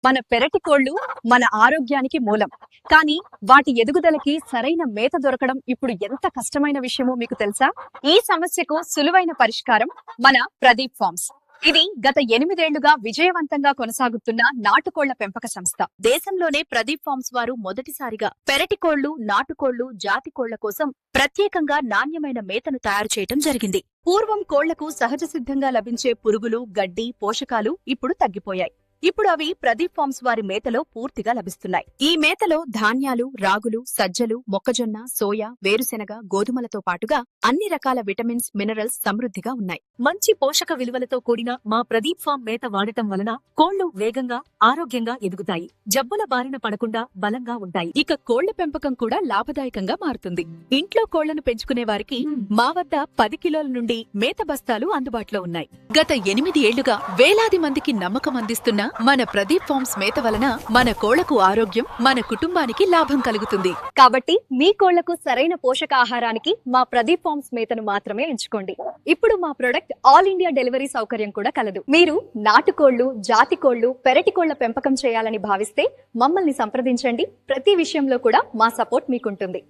మన పెరటి కోళ్లు మన ఆరోగ్యానికి మూలం. కానీ వాటి ఎదుగుదలకి సరైన మేత దొరకడం ఇప్పుడు ఎంత కష్టమైన విషయమో మీకు తెలుసా? ఈ సమస్యకు సులువైన పరిష్కారం మన ప్రదీప్ ఫార్మ్స్. ఇది గత 8 ఏళ్లుగా విజయవంతంగా కొనసాగుతున్న నాటుకోళ్ల పెంపక సంస్థ. దేశంలోనే ప్రదీప్ ఫార్మ్స్ వారు మొదటిసారిగా పెరటి కోళ్లు, నాటుకోళ్లు, జాతి కోళ్ల కోసం ప్రత్యేకంగా నాణ్యమైన మేతను తయారు చేయడం జరిగింది. పూర్వం కోళ్లకు సహజ సిద్ధంగా లభించే పురుగులు, గడ్డి, పోషకాలు ఇప్పుడు తగ్గిపోయాయి. ఇప్పుడు అవి ప్రదీప్ ఫార్మ్స్ వారి మేతలో పూర్తిగా లభిస్తున్నాయి. ఈ మేతలో ధాన్యాలు, రాగులు, సజ్జలు, మొక్కజొన్న, సోయా, వేరుశెనగ, గోధుమలతో పాటుగా అన్ని రకాల విటమిన్స్, మినరల్స్ సమృద్ధిగా ఉన్నాయి. మంచి పోషక విలువలతో కూడిన మా ప్రదీప్ ఫార్మ్ మేత వాడటం వలన కోళ్లు వేగంగా, ఆరోగ్యంగా ఎదుగుతాయి. జబ్బుల బారిన పడకుండా బలంగా ఉంటాయి. ఇక కోళ్ల పెంపకం కూడా లాభదాయకంగా మారుతుంది. ఇంట్లో కోళ్లను పెంచుకునే వారికి మా వద్ద 10 కిలోల నుండి మేత బస్తాలు అందుబాటులో ఉన్నాయి. గత 8 ఏళ్లుగా వేలాది మందికి నమ్మకం అందిస్తున్న మన ప్రదీప్ ఫార్మ్స్ మేత వలన మన కోళ్లకు ఆరోగ్యం, మన కుటుంబానికి లాభం కలుగుతుంది. కాబట్టి మీ కోళ్లకు సరైన పోషకాహారానికి మా ప్రదీప్ ఫార్మ్స్ మేతను మాత్రమే ఎంచుకోండి. ఇప్పుడు మా ప్రొడక్ట్ ఆల్ ఇండియా డెలివరీ సౌకర్యం కూడా కలదు. మీరు నాటుకోళ్లు, జాతి కోళ్లు, పెరటి కోళ్ల పెంపకం చేయాలని భావిస్తే మమ్మల్ని సంప్రదించండి. ప్రతి విషయంలో కూడా మా సపోర్ట్ మీకుంటుంది.